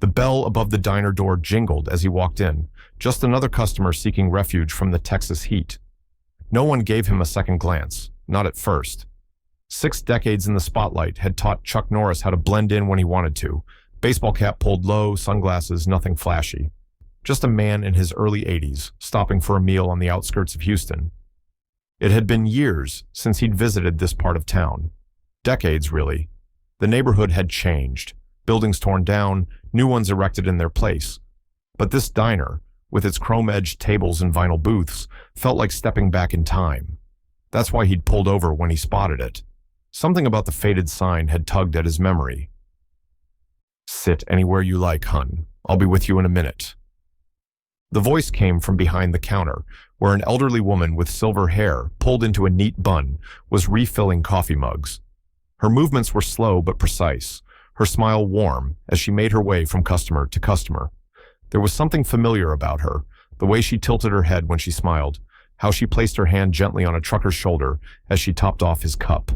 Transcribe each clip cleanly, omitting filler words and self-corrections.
The bell above the diner door jingled as he walked in, just another customer seeking refuge from the Texas heat. No one gave him a second glance, not at first. 6 decades in the spotlight had taught Chuck Norris how to blend in when he wanted to. Baseball cap pulled low, sunglasses, nothing flashy. Just a man in his early 80s, stopping for a meal on the outskirts of Houston. It had been years since he'd visited this part of town. Decades, really. The neighborhood had changed. Buildings torn down, new ones erected in their place. But this diner, with its chrome-edged tables and vinyl booths, felt like stepping back in time. That's why he'd pulled over when he spotted it. Something about the faded sign had tugged at his memory. "Sit anywhere you like, hun. I'll be with you in a minute." The voice came from behind the counter, where an elderly woman with silver hair, pulled into a neat bun, was refilling coffee mugs. Her movements were slow but precise, her smile warm as she made her way from customer to customer. There was something familiar about her, the way she tilted her head when she smiled, how she placed her hand gently on a trucker's shoulder as she topped off his cup.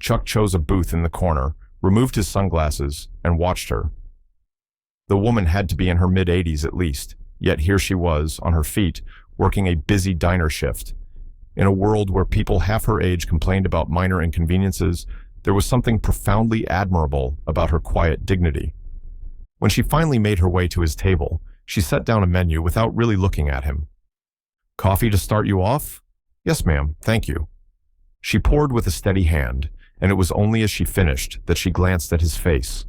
Chuck chose a booth in the corner, removed his sunglasses, and watched her. The woman had to be in her mid-80s at least, yet here she was, on her feet, working a busy diner shift. In a world where people half her age complained about minor inconveniences, there was something profoundly admirable about her quiet dignity. When she finally made her way to his table, she set down a menu without really looking at him. "Coffee to start you off?" "Yes, ma'am, thank you." She poured with a steady hand, and it was only as she finished that she glanced at his face.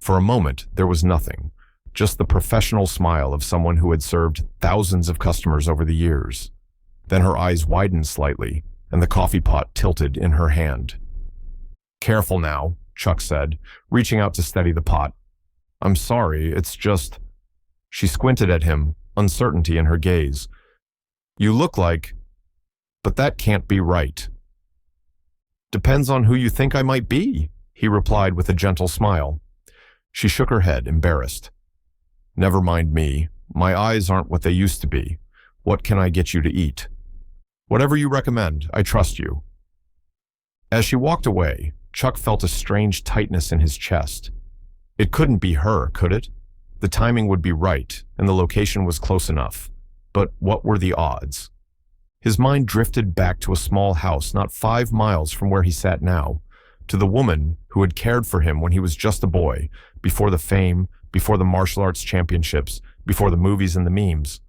For a moment, there was nothing, just the professional smile of someone who had served thousands of customers over the years. Then her eyes widened slightly, and the coffee pot tilted in her hand. "Careful now," Chuck said, reaching out to steady the pot. "I'm sorry, it's just—" She squinted at him, uncertainty in her gaze. "You look like— but that can't be right." "Depends on who you think I might be," he replied with a gentle smile. She shook her head, embarrassed. "Never mind me. My eyes aren't what they used to be. What can I get you to eat?" "Whatever you recommend, I trust you." As she walked away, Chuck felt a strange tightness in his chest. It couldn't be her, could it? The timing would be right, and the location was close enough. But what were the odds? His mind drifted back to a small house not 5 miles from where he sat now, to the woman who had cared for him when he was just a boy, before the fame, before the martial arts championships, before the movies and the memes.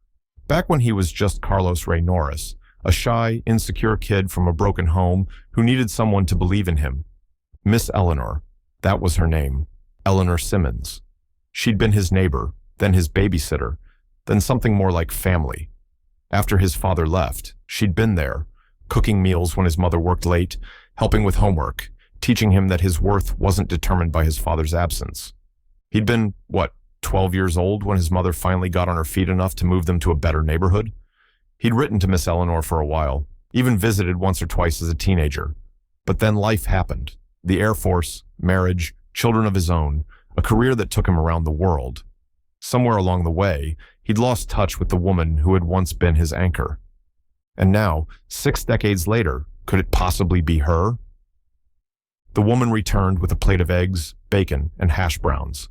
Back when he was just Carlos Ray Norris, a shy, insecure kid from a broken home who needed someone to believe in him. Miss Eleanor, that was her name, Eleanor Simmons. She'd been his neighbor, then his babysitter, then something more like family. After his father left, she'd been there, cooking meals when his mother worked late, helping with homework, teaching him that his worth wasn't determined by his father's absence. He'd been, 12 years old when his mother finally got on her feet enough to move them to a better neighborhood? He'd written to Miss Eleanor for a while, even visited once or twice as a teenager. But then life happened. The Air Force, marriage, children of his own, a career that took him around the world. Somewhere along the way, he'd lost touch with the woman who had once been his anchor. And now, 6 decades later, could it possibly be her? The woman returned with a plate of eggs, bacon, and hash browns.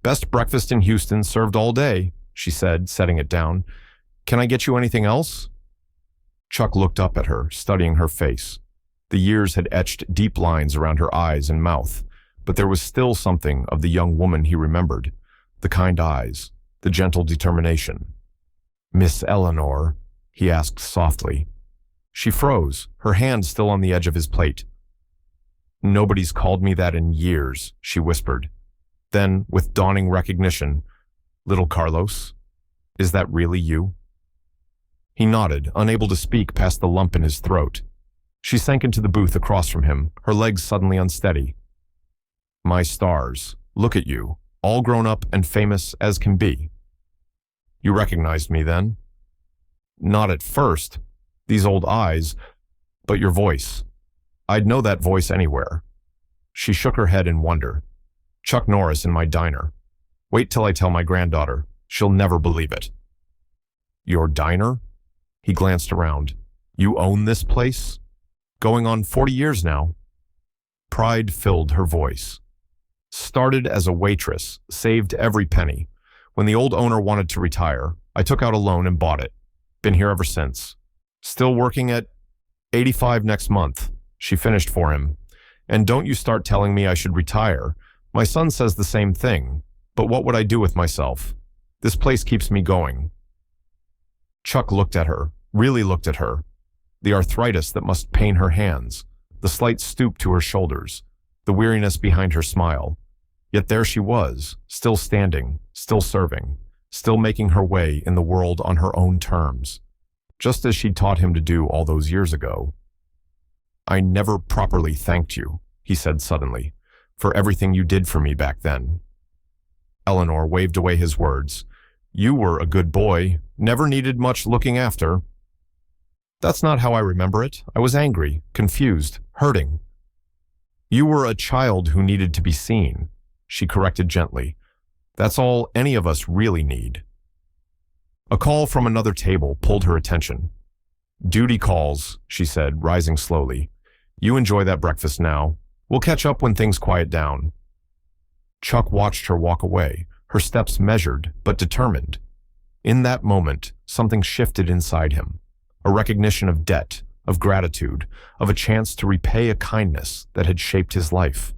"Best breakfast in Houston served all day," she said, setting it down. "Can I get you anything else?" Chuck looked up at her, studying her face. The years had etched deep lines around her eyes and mouth, but there was still something of the young woman he remembered. The kind eyes, the gentle determination. "Miss Eleanor?" he asked softly. She froze, her hand still on the edge of his plate. "Nobody's called me that in years," she whispered. Then, with dawning recognition, "Little Carlos, is that really you?" He nodded, unable to speak past the lump in his throat. She sank into the booth across from him, her legs suddenly unsteady. "My stars, look at you, all grown up and famous as can be. You recognized me then?" "Not at first. These old eyes, but your voice. I'd know that voice anywhere." She shook her head in wonder. "Chuck Norris in my diner. Wait till I tell my granddaughter. She'll never believe it." "Your diner?" He glanced around. "You own this place? Going on 40 years now." Pride filled her voice. Started as a waitress, saved every penny. When the old owner wanted to retire, I took out a loan and bought it. Been here ever since. Still working at 85 next month. She finished for him. And don't you start telling me I should retire. My son says the same thing. But what would I do with myself? This place keeps me going. Chuck looked at her, really looked at her. The arthritis that must pain her hands, the slight stoop to her shoulders, the weariness behind her smile. Yet there she was, still standing, still serving, still making her way in the world on her own terms, just as she'd taught him to do all those years ago. I never properly thanked you, he said suddenly, for everything you did for me back then. Eleanor waved away his words. You were a good boy, never needed much looking after. That's not how I remember it. I was angry, confused, hurting. You were a child who needed to be seen, she corrected gently. That's all any of us really need. A call from another table pulled her attention. Duty calls, she said, rising slowly. You enjoy that breakfast now. We'll catch up when things quiet down. Chuck watched her walk away, her steps measured but determined. In that moment, something shifted inside him. A recognition of debt, of gratitude, of a chance to repay a kindness that had shaped his life.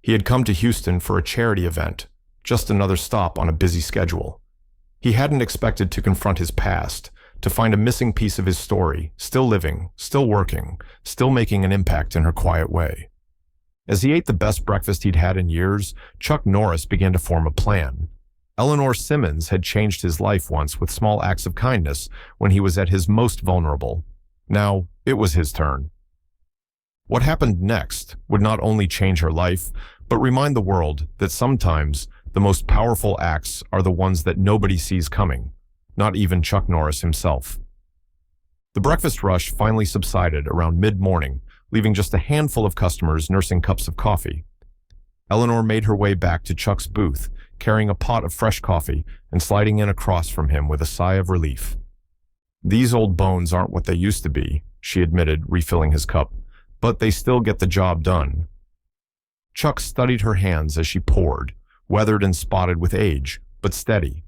He had come to Houston for a charity event, just another stop on a busy schedule. He hadn't expected to confront his past, to find a missing piece of his story, still living, still working, still making an impact in her quiet way. As he ate the best breakfast he'd had in years, Chuck Norris began to form a plan. Eleanor Simmons had changed his life once with small acts of kindness when he was at his most vulnerable. Now, it was his turn. What happened next would not only change her life, but remind the world that sometimes the most powerful acts are the ones that nobody sees coming, not even Chuck Norris himself. The breakfast rush finally subsided around mid-morning, leaving just a handful of customers nursing cups of coffee. Eleanor made her way back to Chuck's booth, carrying a pot of fresh coffee and sliding in across from him with a sigh of relief. These old bones aren't what they used to be, she admitted, refilling his cup, but they still get the job done. Chuck studied her hands as she poured, weathered and spotted with age, but steady.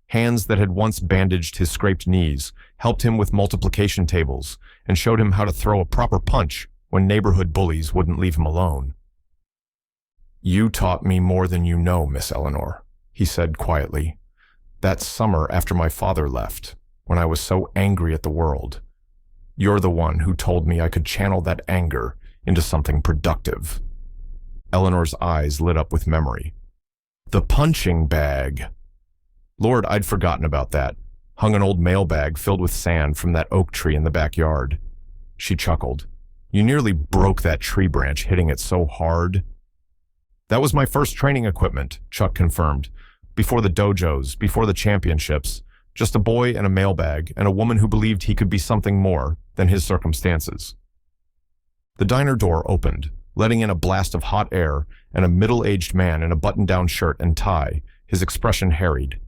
Hands that had once bandaged his scraped knees, helped him with multiplication tables, and showed him how to throw a proper punch when neighborhood bullies wouldn't leave him alone. You taught me more than you know, Miss Eleanor, he said quietly. That summer after my father left, when I was so angry at the world. You're the one who told me I could channel that anger into something productive. Eleanor's eyes lit up with memory. The punching bag. Lord, I'd forgotten about that. Hung an old mailbag filled with sand from that oak tree in the backyard. She chuckled. You nearly broke that tree branch hitting it so hard. That was my first training equipment, Chuck confirmed. Before the dojos, before the championships. Just a boy and a mailbag and a woman who believed he could be something more than his circumstances. The diner door opened, letting in a blast of hot air and a middle-aged man in a button-down shirt and tie, his expression harried.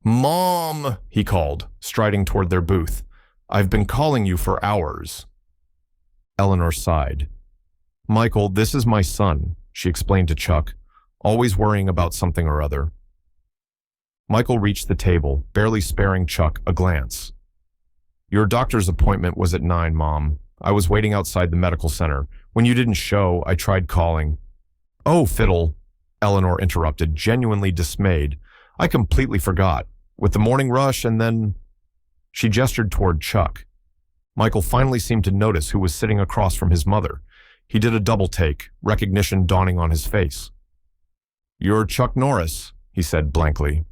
Mom, he called, striding toward their booth. I've been calling you for hours. Eleanor sighed. Michael, this is my son, she explained to Chuck, always worrying about something or other. Michael reached the table, barely sparing Chuck a glance. Your doctor's appointment was at 9, Mom. I was waiting outside the medical center. When you didn't show, I tried calling. Oh, fiddle, Eleanor interrupted, genuinely dismayed. I completely forgot. With the morning rush and then... She gestured toward Chuck. Michael finally seemed to notice who was sitting across from his mother. He did a double take, recognition dawning on his face. You're Chuck Norris, he said blankly.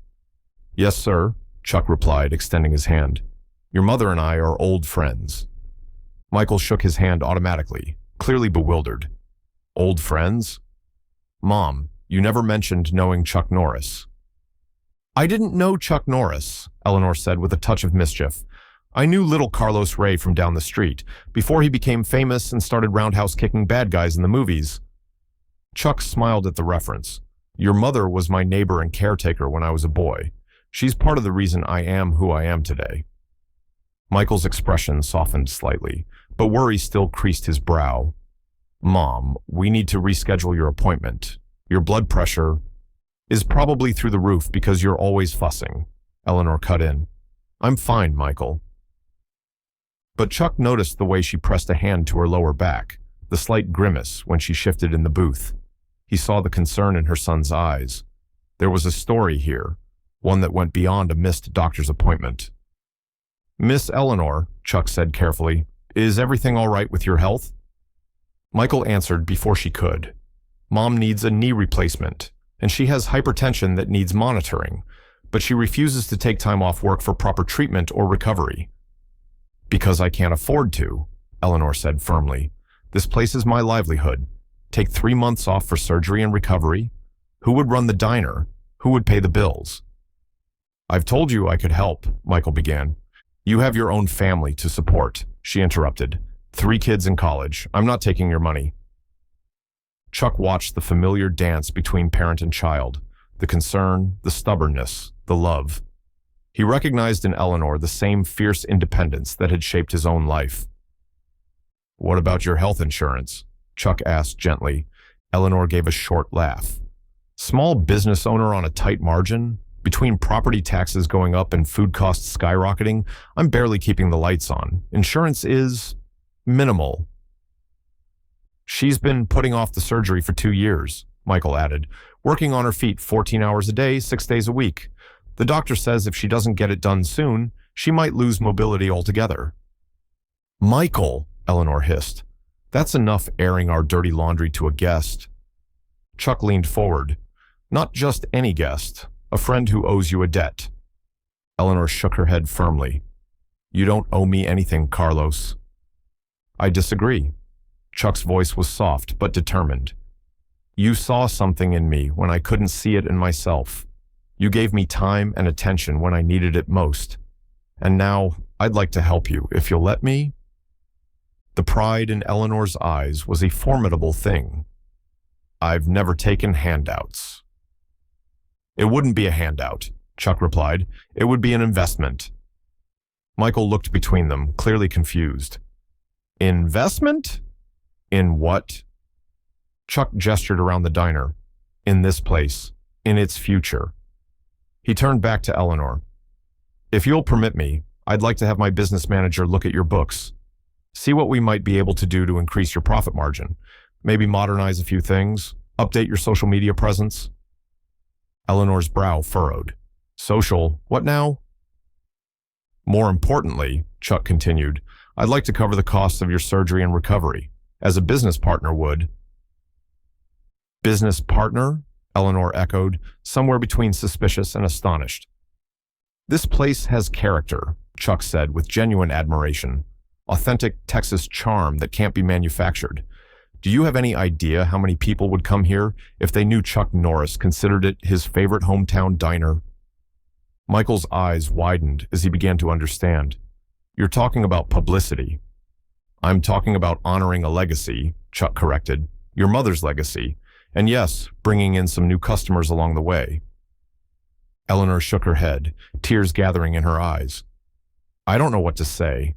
Yes, sir, Chuck replied, extending his hand. Your mother and I are old friends. Michael shook his hand automatically, clearly bewildered. Old friends? Mom, you never mentioned knowing Chuck Norris. I didn't know Chuck Norris, Eleanor said with a touch of mischief. I knew little Carlos Ray from down the street, before he became famous and started roundhouse kicking bad guys in the movies. Chuck smiled at the reference. Your mother was my neighbor and caretaker when I was a boy. She's part of the reason I am who I am today. Michael's expression softened slightly, but worry still creased his brow. Mom, we need to reschedule your appointment. Your blood pressure is probably through the roof because you're always fussing. Eleanor cut in. I'm fine, Michael. But Chuck noticed the way she pressed a hand to her lower back, the slight grimace when she shifted in the booth. He saw the concern in her son's eyes. There was a story here, one that went beyond a missed doctor's appointment. Miss Eleanor, Chuck said carefully, is everything all right with your health? Michael answered before she could. Mom needs a knee replacement, and she has hypertension that needs monitoring, but she refuses to take time off work for proper treatment or recovery. Because I can't afford to, Eleanor said firmly. This place is my livelihood. Take 3 months off for surgery and recovery? Who would run the diner? Who would pay the bills? I've told you I could help, Michael began. You have your own family to support, she interrupted. 3 kids in college. I'm not taking your money. Chuck watched the familiar dance between parent and child, the concern, the stubbornness, the love. He recognized in Eleanor the same fierce independence that had shaped his own life. What about your health insurance? Chuck asked gently. Eleanor gave a short laugh. Small business owner on a tight margin? Between property taxes going up and food costs skyrocketing, I'm barely keeping the lights on. Insurance is minimal. She's been putting off the surgery for 2 years, Michael added, working on her feet 14 hours a day, 6 days a week. The doctor says if she doesn't get it done soon, she might lose mobility altogether. Michael, Eleanor hissed. That's enough airing our dirty laundry to a guest. Chuck leaned forward. Not just any guest, a friend who owes you a debt. Eleanor shook her head firmly. You don't owe me anything, Carlos. I disagree. Chuck's voice was soft but determined. You saw something in me when I couldn't see it in myself. You gave me time and attention when I needed it most. And now, I'd like to help you, if you'll let me. The pride in Eleanor's eyes was a formidable thing. I've never taken handouts. It wouldn't be a handout, Chuck replied. It would be an investment. Michael looked between them, clearly confused. Investment? In what? Chuck gestured around the diner. In this place. In its future. He turned back to Eleanor. If you'll permit me, I'd like to have my business manager look at your books. See what we might be able to do to increase your profit margin. Maybe modernize a few things. Update your social media presence. Eleanor's brow furrowed. Social, what now? More importantly, Chuck continued, I'd like to cover the costs of your surgery and recovery, as a business partner would. Business partner? Eleanor echoed, somewhere between suspicious and astonished. This place has character, Chuck said with genuine admiration. Authentic Texas charm that can't be manufactured. Do you have any idea how many people would come here if they knew Chuck Norris considered it his favorite hometown diner? Michael's eyes widened as he began to understand. You're talking about publicity. I'm talking about honoring a legacy, Chuck corrected. Your mother's legacy. And yes, bringing in some new customers along the way. Eleanor shook her head, tears gathering in her eyes. I don't know what to say.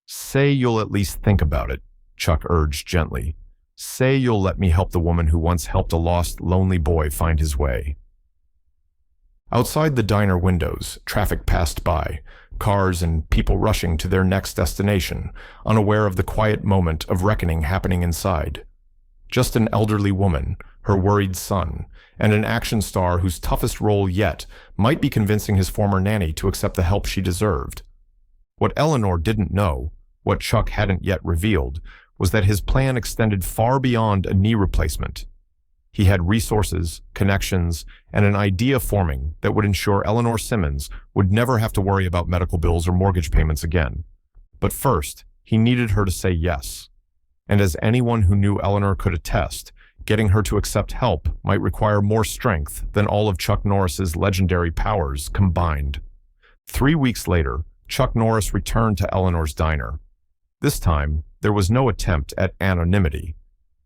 Say you'll at least think about it, Chuck urged gently. Say you'll let me help the woman who once helped a lost, lonely boy find his way. Outside the diner windows, traffic passed by, cars and people rushing to their next destination, unaware of the quiet moment of reckoning happening inside. Just an elderly woman, her worried son, and an action star whose toughest role yet might be convincing his former nanny to accept the help she deserved. What Eleanor didn't know, what Chuck hadn't yet revealed, was that his plan extended far beyond a knee replacement. He had resources, connections, and an idea forming that would ensure Eleanor Simmons would never have to worry about medical bills or mortgage payments again. But first, he needed her to say yes. And as anyone who knew Eleanor could attest, getting her to accept help might require more strength than all of Chuck Norris's legendary powers combined. 3 weeks later, Chuck Norris returned to Eleanor's diner. This time, there was no attempt at anonymity.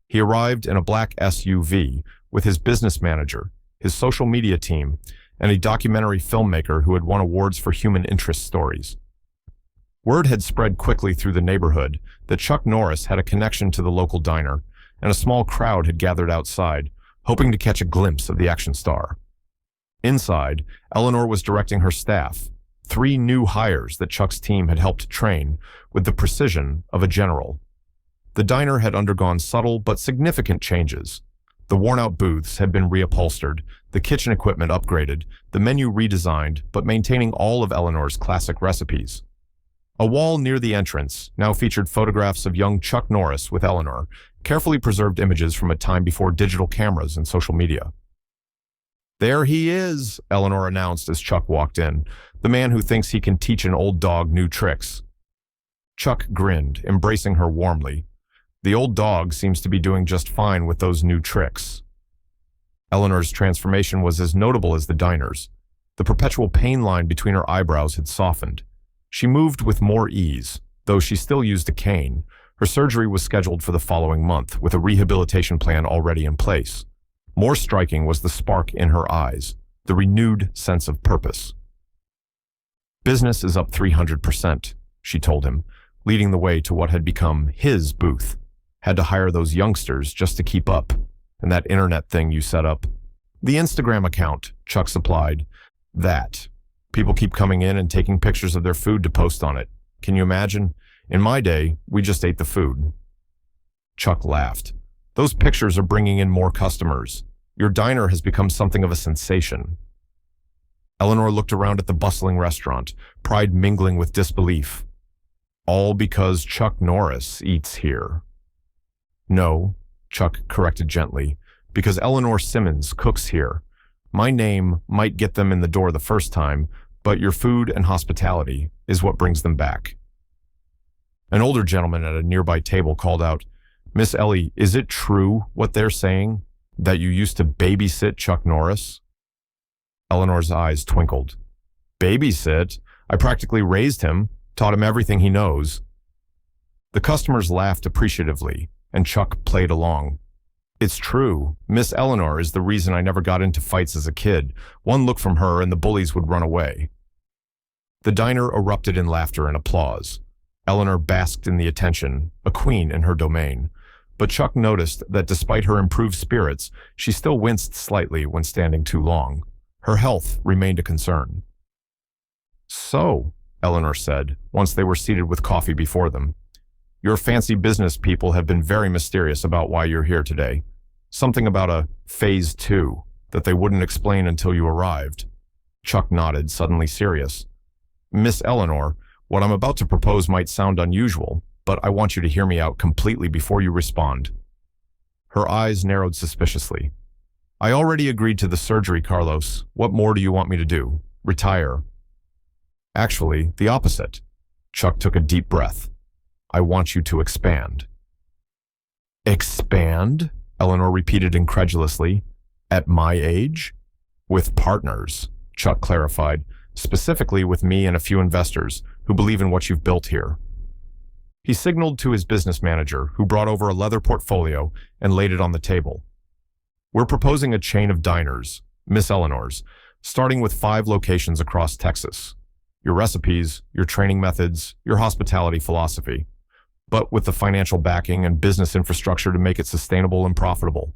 He arrived in a black SUV with his business manager, his social media team, and a documentary filmmaker who had won awards for human interest stories. Word had spread quickly through the neighborhood that Chuck Norris had a connection to the local diner, and a small crowd had gathered outside, hoping to catch a glimpse of the action star. Inside, Eleanor was directing her staff, 3 new hires that Chuck's team had helped train with the precision of a general. The diner had undergone subtle but significant changes. The worn-out booths had been reupholstered, the kitchen equipment upgraded, the menu redesigned, but maintaining all of Eleanor's classic recipes. A wall near the entrance now featured photographs of young Chuck Norris with Eleanor, carefully preserved images from a time before digital cameras and social media. "There he is," Eleanor announced as Chuck walked in, "the man who thinks he can teach an old dog new tricks." Chuck grinned, embracing her warmly. "The old dog seems to be doing just fine with those new tricks." Eleanor's transformation was as notable as the diner's. The perpetual pain line between her eyebrows had softened. She moved with more ease, though she still used a cane. Her surgery was scheduled for the following month, with a rehabilitation plan already in place. More striking was the spark in her eyes, the renewed sense of purpose. "Business is up 300%, she told him, leading the way to what had become his booth. "Had to hire those youngsters just to keep up. And that internet thing you set up." "The Instagram account," Chuck supplied. "That. People keep coming in and taking pictures of their food to post on it. Can you imagine? In my day, we just ate the food." Chuck laughed. "Those pictures are bringing in more customers. Your diner has become something of a sensation." Eleanor looked around at the bustling restaurant, pride mingling with disbelief. "All because Chuck Norris eats here." "No," Chuck corrected gently, "because Eleanor Simmons cooks here. My name might get them in the door the first time, but your food and hospitality is what brings them back." An older gentleman at a nearby table called out, "Miss Ellie, is it true what they're saying, that you used to babysit Chuck Norris?" Eleanor's eyes twinkled. "Babysit? I practically raised him, taught him everything he knows." The customers laughed appreciatively, and Chuck played along. "It's true. Miss Eleanor is the reason I never got into fights as a kid. One look from her and the bullies would run away." The diner erupted in laughter and applause. Eleanor basked in the attention, a queen in her domain. But Chuck noticed that despite her improved spirits, she still winced slightly when standing too long. Her health remained a concern. "So," Eleanor said, once they were seated with coffee before them, "your fancy business people have been very mysterious about why you're here today. Something about a phase 2 that they wouldn't explain until you arrived." Chuck nodded, suddenly serious. "Miss Eleanor, what I'm about to propose might sound unusual, but I want you to hear me out completely before you respond." Her eyes narrowed suspiciously. "I already agreed to the surgery, Carlos. What more do you want me to do? Retire?" "Actually, the opposite." Chuck took a deep breath. "I want you to expand." "Expand?" Eleanor repeated incredulously. "At my age?" "With partners," Chuck clarified, "specifically with me and a few investors who believe in what you've built here." He signaled to his business manager, who brought over a leather portfolio and laid it on the table. "We're proposing a chain of diners, Miss Eleanor's, starting with 5 locations across Texas. Your recipes, your training methods, your hospitality philosophy, but with the financial backing and business infrastructure to make it sustainable and profitable."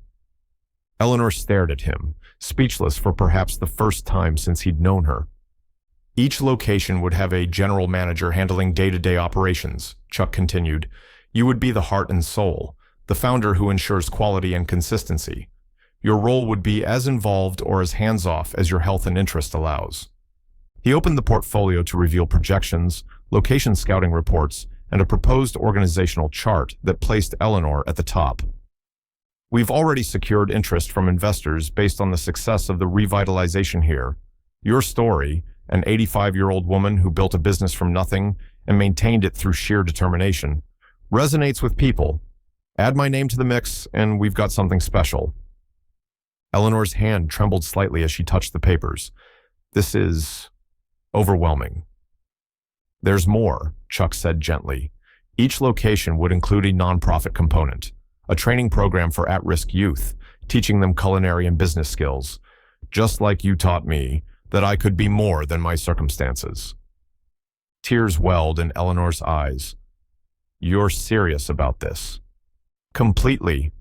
Eleanor stared at him, speechless for perhaps the first time since he'd known her. "Each location would have a general manager handling day-to-day operations," Chuck continued. "You would be the heart and soul, the founder who ensures quality and consistency. Your role would be as involved or as hands-off as your health and interest allows." He opened the portfolio to reveal projections, location scouting reports, and a proposed organizational chart that placed Eleanor at the top. "We've already secured interest from investors based on the success of the revitalization here. Your story, an 85-year-old woman who built a business from nothing and maintained it through sheer determination, resonates with people. Add my name to the mix, and we've got something special." Eleanor's hand trembled slightly as she touched the papers. "This is overwhelming." "There's more," Chuck said gently. "Each location would include a nonprofit component, a training program for at-risk youth, teaching them culinary and business skills, just like you taught me, that I could be more than my circumstances." Tears welled in Eleanor's eyes. "You're serious about this?" "Completely."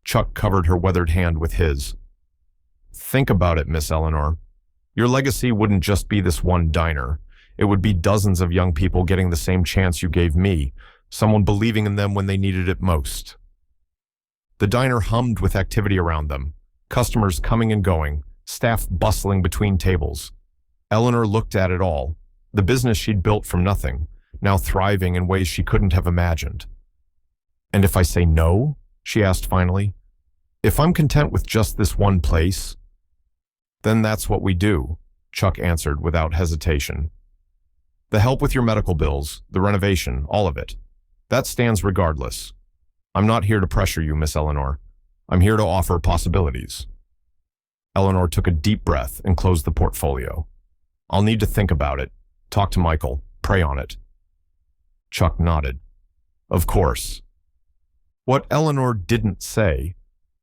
Chuck covered her weathered hand with his. Think about it, Miss Eleanor. Your legacy wouldn't just be this one diner. It would be dozens of young people getting the same chance you gave me, someone believing in them when they needed it most. The diner hummed with activity around them, customers coming and going, staff bustling between tables. Eleanor looked at it all, the business she'd built from nothing, now thriving in ways she couldn't have imagined. And if I say no? She asked finally. If I'm content with just this one place? Then that's what we do, Chuck answered without hesitation. The help with your medical bills, the renovation, all of it. That stands regardless. I'm not here to pressure you, Miss Eleanor. I'm here to offer possibilities. Eleanor took a deep breath and closed the portfolio. I'll need to think about it, talk to Michael, pray on it. Chuck nodded. Of course. What Eleanor didn't say,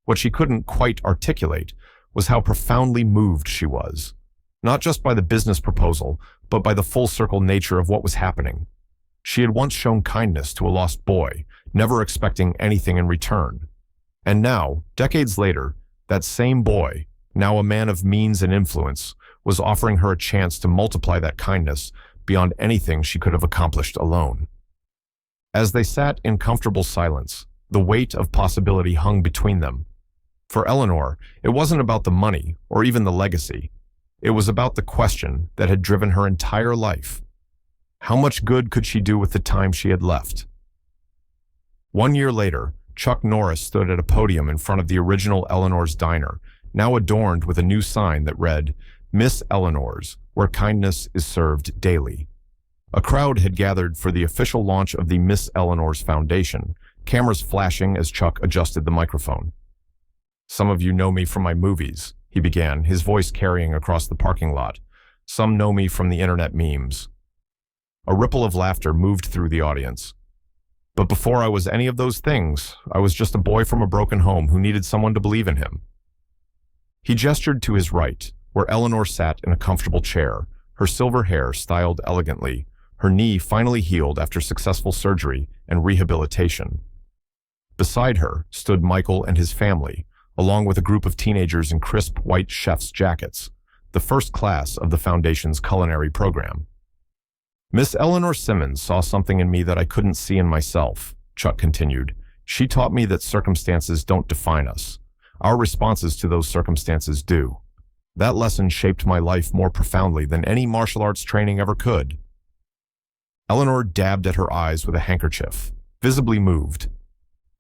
what she couldn't quite articulate, was how profoundly moved she was. Not just by the business proposal, but by the full-circle nature of what was happening. She had once shown kindness to a lost boy, never expecting anything in return. And now, decades later, that same boy, now a man of means and influence, was offering her a chance to multiply that kindness beyond anything she could have accomplished alone. As they sat in comfortable silence, the weight of possibility hung between them. For Eleanor, it wasn't about the money or even the legacy. It was about the question that had driven her entire life. How much good could she do with the time she had left? 1 year later, Chuck Norris stood at a podium in front of the original Eleanor's Diner, now adorned with a new sign that read, Miss Eleanor's, where kindness is served daily. A crowd had gathered for the official launch of the Miss Eleanor's Foundation, cameras flashing as Chuck adjusted the microphone. Some of you know me from my movies, he began, his voice carrying across the parking lot. Some know me from the internet memes. A ripple of laughter moved through the audience. But before I was any of those things, I was just a boy from a broken home who needed someone to believe in him. He gestured to his right, where Eleanor sat in a comfortable chair, her silver hair styled elegantly, her knee finally healed after successful surgery and rehabilitation. Beside her stood Michael and his family, along with a group of teenagers in crisp white chef's jackets, the first class of the Foundation's culinary program. Miss Eleanor Simmons saw something in me that I couldn't see in myself, Chuck continued. She taught me that circumstances don't define us. Our responses to those circumstances do. That lesson shaped my life more profoundly than any martial arts training ever could. Eleanor dabbed at her eyes with a handkerchief, visibly moved.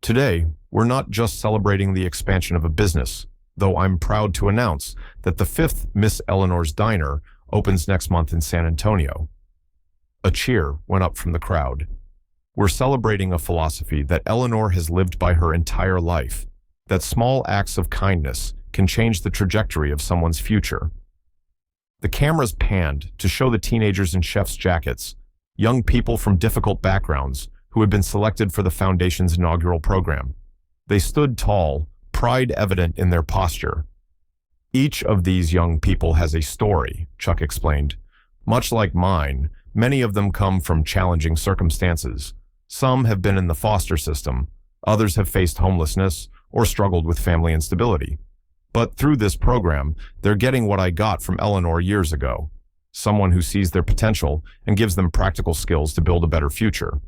Today, we're not just celebrating the expansion of a business, though I'm proud to announce that the 5th Miss Eleanor's Diner opens next month in San Antonio. A cheer went up from the crowd. We're celebrating a philosophy that Eleanor has lived by her entire life, that small acts of kindness can change the trajectory of someone's future. The cameras panned to show the teenagers in chef's jackets, young people from difficult backgrounds who had been selected for the Foundation's inaugural program. They stood tall, pride evident in their posture. Each of these young people has a story, Chuck explained. Much like mine, many of them come from challenging circumstances. Some have been in the foster system, others have faced homelessness or struggled with family instability. But through this program, they're getting what I got from Eleanor years ago, someone who sees their potential and gives them practical skills to build a better future.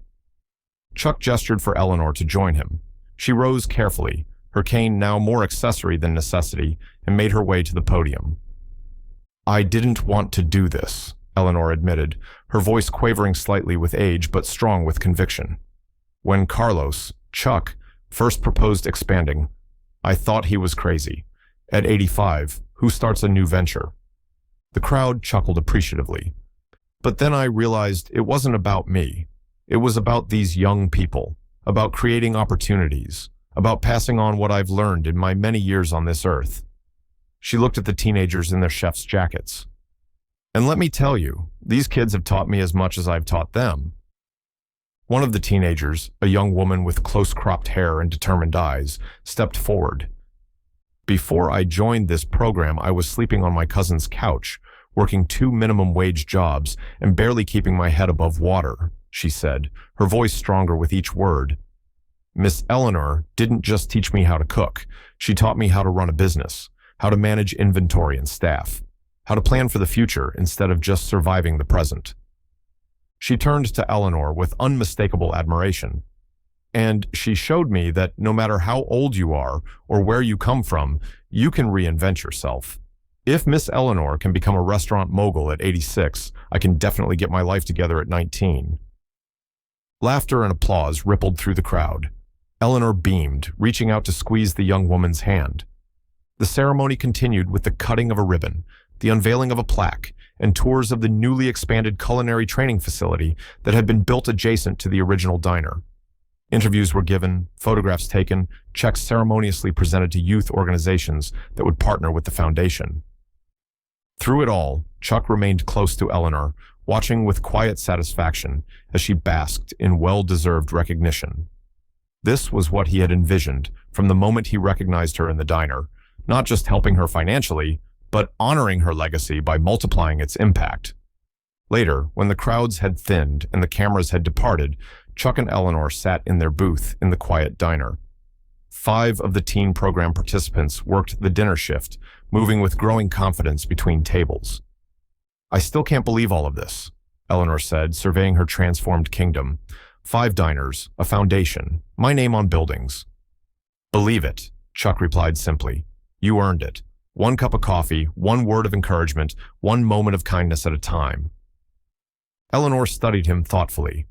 Chuck gestured for Eleanor to join him. She rose carefully, her cane now more accessory than necessity, and made her way to the podium. I didn't want to do this, Eleanor admitted, her voice quavering slightly with age but strong with conviction. When Carlos, Chuck, first proposed expanding, I thought he was crazy. At 85, who starts a new venture? The crowd chuckled appreciatively. But then I realized it wasn't about me. It was about these young people, about creating opportunities, about passing on what I've learned in my many years on this earth. She looked at the teenagers in their chef's jackets. And let me tell you, these kids have taught me as much as I've taught them. One of the teenagers, a young woman with close-cropped hair and determined eyes, stepped forward. Before I joined this program, I was sleeping on my cousin's couch, working 2 minimum-wage jobs and barely keeping my head above water, she said, her voice stronger with each word. Miss Eleanor didn't just teach me how to cook. She taught me how to run a business, how to manage inventory and staff, how to plan for the future instead of just surviving the present. She turned to Eleanor with unmistakable admiration. And she showed me that no matter how old you are or where you come from, you can reinvent yourself. If Miss Eleanor can become a restaurant mogul at 86, I can definitely get my life together at 19. Laughter and applause rippled through the crowd. Eleanor beamed, reaching out to squeeze the young woman's hand. The ceremony continued with the cutting of a ribbon, the unveiling of a plaque, and tours of the newly expanded culinary training facility that had been built adjacent to the original diner. Interviews were given, photographs taken, checks ceremoniously presented to youth organizations that would partner with the foundation. Through it all, Chuck remained close to Eleanor, watching with quiet satisfaction as she basked in well-deserved recognition. This was what he had envisioned from the moment he recognized her in the diner, not just helping her financially, but honoring her legacy by multiplying its impact. Later, when the crowds had thinned and the cameras had departed, Chuck and Eleanor sat in their booth in the quiet diner. 5 of the teen program participants worked the dinner shift, moving with growing confidence between tables. "I still can't believe all of this," Eleanor said, surveying her transformed kingdom. 5 diners, a foundation, my name on buildings. "Believe it," Chuck replied simply. "You earned it. 1 cup of coffee, 1 word of encouragement, 1 moment of kindness at a time." Eleanor studied him thoughtfully.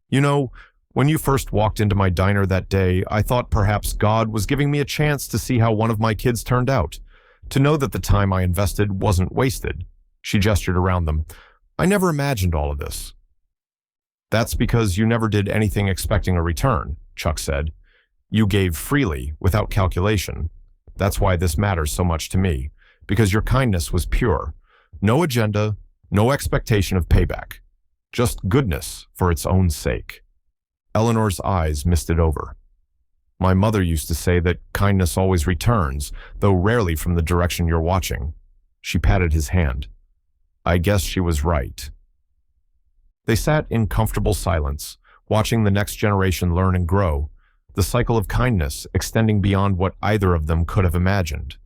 "You know, when you first walked into my diner that day, I thought perhaps God was giving me a chance to see how one of my kids turned out, to know that the time I invested wasn't wasted." She gestured around them. "I never imagined all of this." "That's because you never did anything expecting a return," Chuck said. "You gave freely, without calculation. That's why this matters so much to me, because your kindness was pure. No agenda, no expectation of payback. Just goodness for its own sake." Eleanor's eyes misted over. "My mother used to say that kindness always returns, though rarely from the direction you're watching." She patted his hand. "I guess she was right." They sat in comfortable silence, watching the next generation learn and grow, the cycle of kindness extending beyond what either of them could have imagined.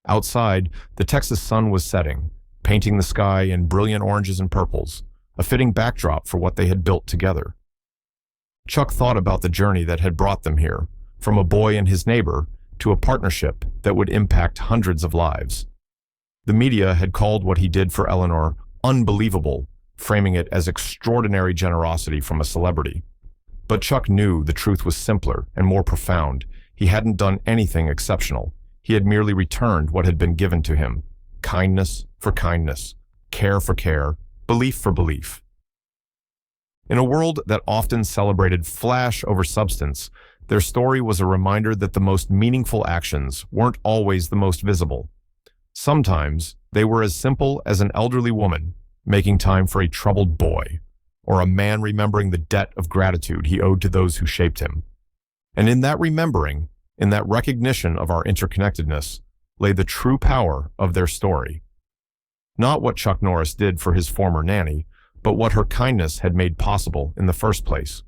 Outside, the Texas sun was setting, painting the sky in brilliant oranges and purples, a fitting backdrop for what they had built together. Chuck thought about the journey that had brought them here, from a boy and his neighbor to a partnership that would impact hundreds of lives. The media had called what he did for Eleanor unbelievable, framing it as extraordinary generosity from a celebrity. But Chuck knew the truth was simpler and more profound. He hadn't done anything exceptional. He had merely returned what had been given to him: kindness for kindness, care for care, belief for belief. In a world that often celebrated flash over substance, their story was a reminder that the most meaningful actions weren't always the most visible. Sometimes they were as simple as an elderly woman making time for a troubled boy, or a man remembering the debt of gratitude he owed to those who shaped him. And in that remembering, in that recognition of our interconnectedness, lay the true power of their story. Not what Chuck Norris did for his former nanny, but what her kindness had made possible in the first place.